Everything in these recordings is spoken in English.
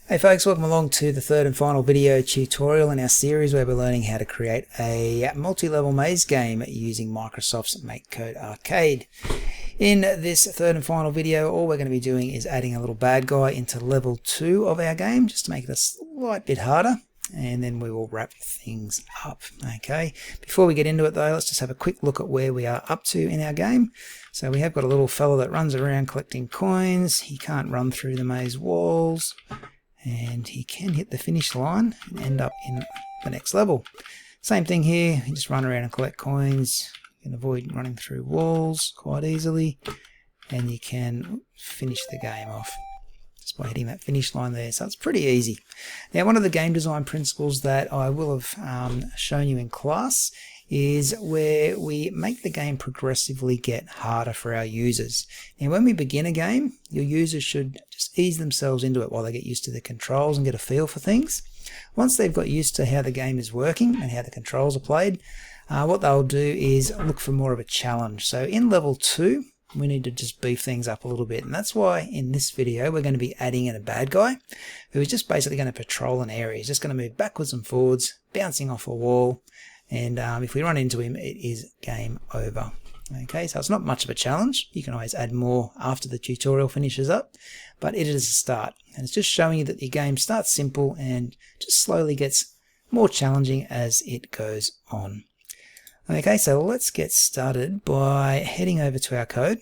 Hey folks, welcome along to the third and final video tutorial in our series where we're learning how to create a multi-level maze game using Microsoft's MakeCode Arcade. In this third and final video, all we're going to be doing is adding a little bad guy into level 2 of our game, just to make it a slight bit harder, and then we will wrap things up. Okay, before we get into it though, let's just have a quick look at where we are up to in our game. So we have got a little fella that runs around collecting coins. He can't run through the maze walls, and he can hit the finish line and end up in the next level. Same thing here, you just run around and collect coins. You can avoid running through walls quite easily, and you can finish the game off just by hitting that finish line there. So it's pretty easy. Now, one of the game design principles that I will have shown you in class is where we make the game progressively get harder for our users. Now, when we begin a game, your users should just ease themselves into it while they get used to the controls and get a feel for things. Once they've got used to how the game is working and how the controls are played, what they'll do is look for more of a challenge. So in level 2, we need to just beef things up a little bit, and that's why in this video we're going to be adding in a bad guy who is just basically going to patrol an area. He's just going to move backwards and forwards, bouncing off a wall, and if we run into him, it is game over. Okay, so it's not much of a challenge. You can always add more after the tutorial finishes up, but it is a start, and it's just showing you that the game starts simple and just slowly gets more challenging as it goes on. Okay, so let's get started by heading over to our code,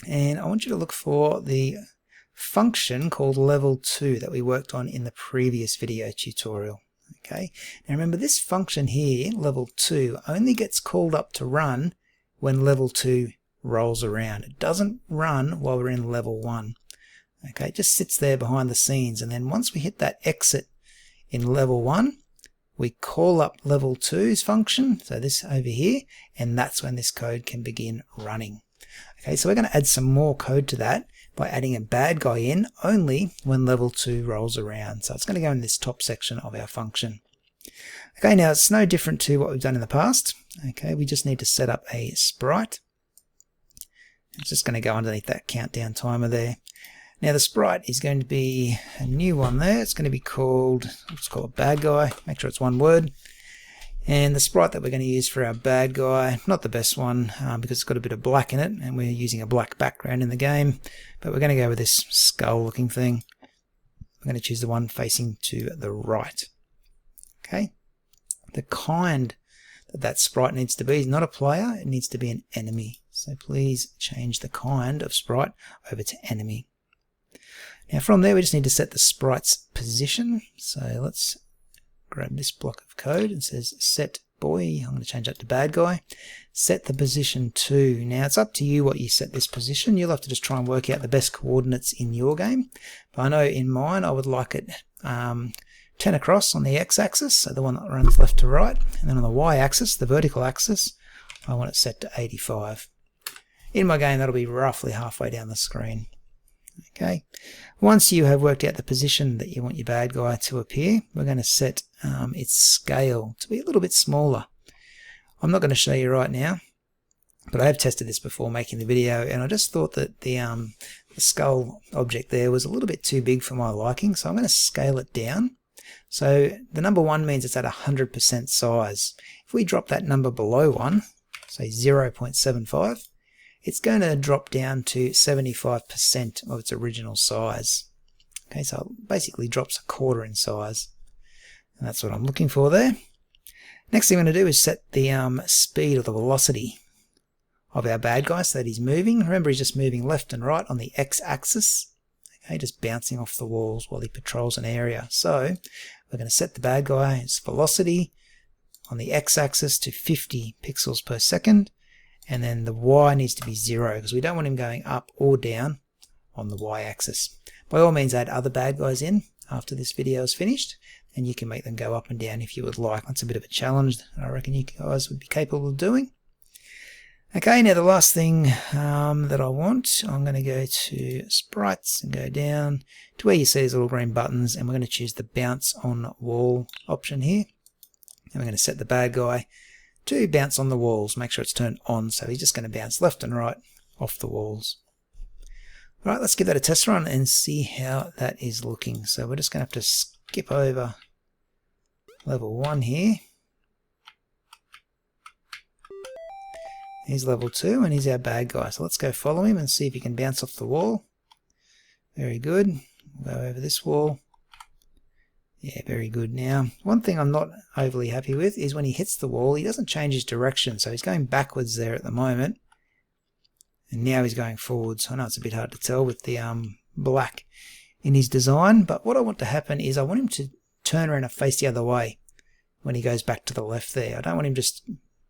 and I want you to look for the function called level 2 that we worked on in the previous video tutorial. Okay, now remember, this function here, level 2, only gets called up to run when level 2 rolls around. It doesn't run while we're in level 1. Okay, it just sits there behind the scenes, and then once we hit that exit in level 1, we call up level 2's function, so this over here, and that's when this code can begin running. Okay, so we're going to add some more code to that by adding a bad guy in only when level 2 rolls around. So it's going to go in this top section of our function. Okay, now it's no different to what we've done in the past. Okay, we just need to set up a sprite. It's just going to go underneath that countdown timer there. Now the sprite is going to be a new one there. It's going to be called, let's call it bad guy. Make sure it's one word. And the sprite that we're going to use for our bad guy, not the best one because it's got a bit of black in it, and we're using a black background in the game, but we're going to go with this skull looking thing. We're going to choose the one facing to the right. Okay. The kind that sprite needs to be is not a player, it needs to be an enemy. So please change the kind of sprite over to enemy. Now from there we just need to set the sprite's position. So let's grab this block of code. It says set boy. I'm going to change that to bad guy. Set the position to. Now it's up to you what you set this position. You'll have to just try and work out the best coordinates in your game. But I know in mine I would like it 10 across on the x-axis, so the one that runs left to right, and then on the y-axis, the vertical axis, I want it set to 85. In my game that'll be roughly halfway down the screen. Okay, once you have worked out the position that you want your bad guy to appear, we're going to set its scale to be a little bit smaller. I'm not going to show you right now, but I have tested this before making the video, and I just thought that the skull object there was a little bit too big for my liking, so I'm going to scale it down. So the number 1 means it's at 100% size. If we drop that number below 1, say 0.75, it's going to drop down to 75% of its original size. Okay, so it basically drops a quarter in size. And that's what I'm looking for there. Next thing I'm going to do is set the speed or the velocity of our bad guy so that he's moving. Remember, he's just moving left and right on the x-axis. Okay, just bouncing off the walls while he patrols an area. So we're going to set the bad guy's velocity on the x-axis to 50 pixels per second. And then the y needs to be 0 because we don't want him going up or down on the y-axis. By all means, add other bad guys in after this video is finished, and you can make them go up and down if you would like. That's a bit of a challenge that I reckon you guys would be capable of doing. Okay, now the last thing that I want, I'm going to go to sprites and go down to where you see these little green buttons, and we're going to choose the bounce on wall option here. And we're going to set the bad guy to bounce on the walls. Make sure it's turned on, so he's just going to bounce left and right off the walls. Alright, let's give that a test run and see how that is looking. So we're just going to have to skip over level 1 here. Here's level 2 and he's our bad guy. So let's go follow him and see if he can bounce off the wall. Very good. We'll go over this wall. Yeah, very good. Now, one thing I'm not overly happy with is when he hits the wall, he doesn't change his direction. So he's going backwards there at the moment. And now he's going forwards. I know it's a bit hard to tell with the black in his design, but what I want to happen is I want him to turn around and face the other way when he goes back to the left there. I don't want him just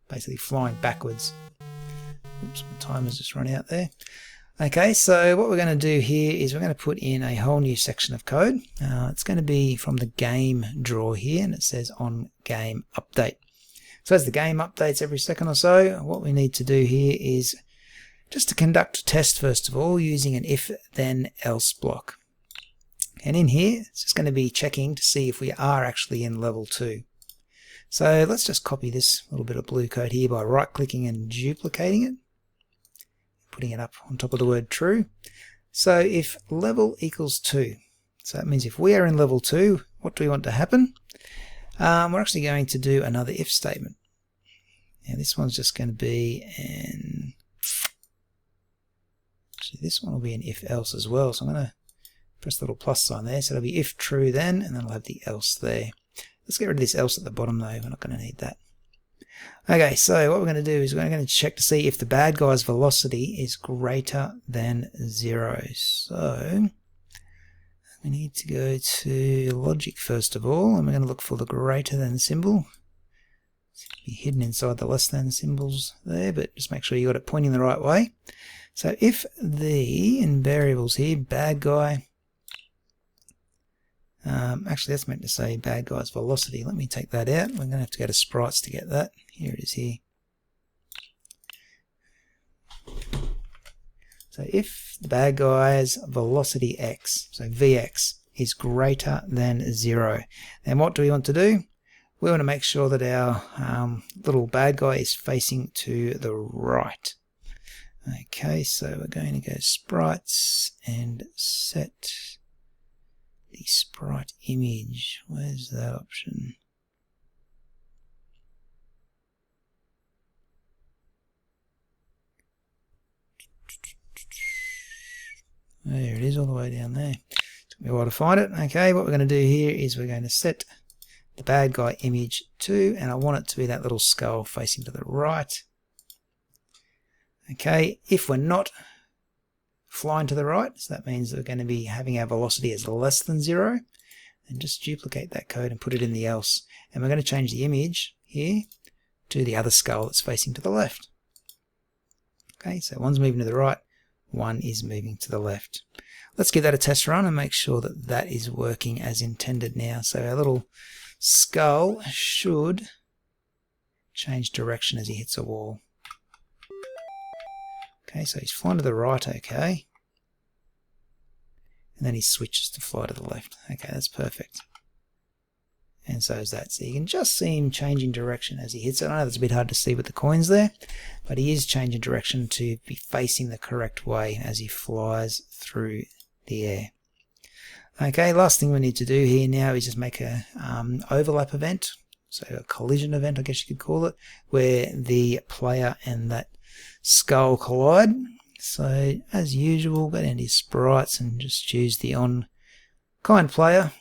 basically flying backwards. Oops, my timer's just run out there. Okay, so what we're going to do here is we're going to put in a whole new section of code. It's going to be from the game drawer here, and it says on game update. So as the game updates every second or so, what we need to do here is just to conduct a test first of all using an if then else block. And in here it's just going to be checking to see if we are actually in level 2. So let's just copy this little bit of blue code here by right clicking and duplicating it, putting it up on top of the word true. So if level equals 2, so that means if we are in level 2, what do we want to happen? We're actually going to do another if statement. Now this one's just going to be an this one will be an if else as well, so I'm going to press the little plus sign there, so it'll be if true then, and then I'll have the else there. Let's get rid of this else at the bottom though, we're not going to need that. Okay, so what we're going to do is we're going to check to see if the bad guy's velocity is greater than 0. So we need to go to logic first of all, and we're going to look for the greater than symbol. It's going to be hidden inside the less than symbols there, but just make sure you got it pointing the right way. So if the, in variables here, bad guy, actually that's meant to say bad guy's velocity. Let me take that out. We're going to have to go to sprites to get that. Here it is here. So if the bad guy's velocity x, so Vx, is greater than 0, then what do we want to do? We want to make sure that our little bad guy is facing to the right. Okay, so we're going to go sprites and set the sprite image. Where's that option? There it is, all the way down there. Took me a while to find it. Okay, what we're going to do here is we're going to set the bad guy image to, and I want it to be that little skull facing to the right. Okay, if we're not flying to the right, so that means we're going to be having our velocity as less than 0, and just duplicate that code and put it in the else. And we're going to change the image here to the other skull that's facing to the left. Okay, so one's moving to the right, one is moving to the left. Let's give that a test run and make sure that that is working as intended now. So our little skull should change direction as he hits a wall. Okay, so he's flying to the right, okay. And then he switches to fly to the left. Okay, that's perfect. And so is that. So you can just see him changing direction as he hits it. I know that's a bit hard to see with the coins there, but he is changing direction to be facing the correct way as he flies through the air. Okay, last thing we need to do here now is just make a overlap event, so a collision event I guess you could call it, where the player and that skull collide. So as usual, go down to your sprites and just choose the on kind player,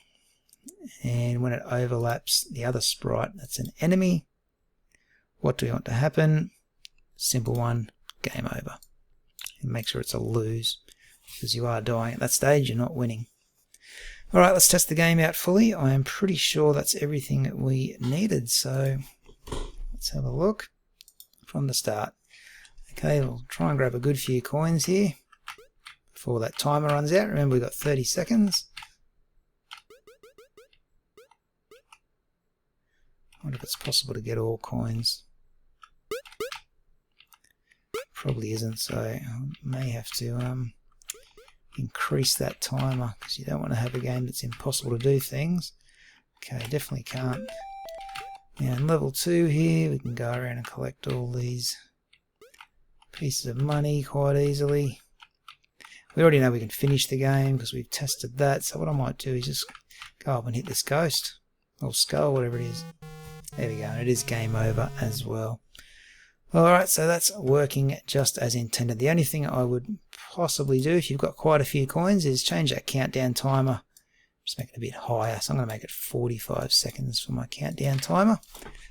and when it overlaps the other sprite that's an enemy, what do we want to happen? Simple one, game over. And make sure it's a lose, because you are dying at that stage, you're not winning. Alright, let's test the game out fully. I am pretty sure that's everything that we needed, so let's have a look from the start. Okay, we'll try and grab a good few coins here before that timer runs out. Remember, we've got 30 seconds. I wonder if it's possible to get all coins. Probably isn't, so I may have to increase that timer, because you don't want to have a game that's impossible to do things. Okay, definitely can't. Now in level 2 here, we can go around and collect all these pieces of money quite easily. We already know we can finish the game because we've tested that. So what I might do is just go up and hit this ghost or skull, whatever it is. There we go. And it is game over as well. Alright, so that's working just as intended. The only thing I would possibly do if you've got quite a few coins is change that countdown timer. Just make it a bit higher. So I'm going to make it 45 seconds for my countdown timer.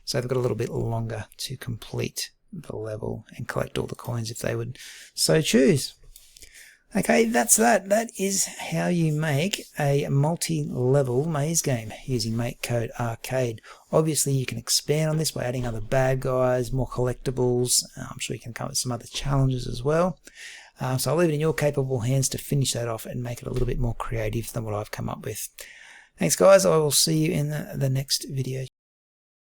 So they've got a little bit longer to complete the level and collect all the coins if they would so choose. Okay, that's that. That is how you make a multi-level maze game using MakeCode Arcade. Obviously, you can expand on this by adding other bad guys, more collectibles. I'm sure you can come up with some other challenges as well. So I'll leave it in your capable hands to finish that off and make it a little bit more creative than what I've come up with. Thanks, guys. I will see you in the next video.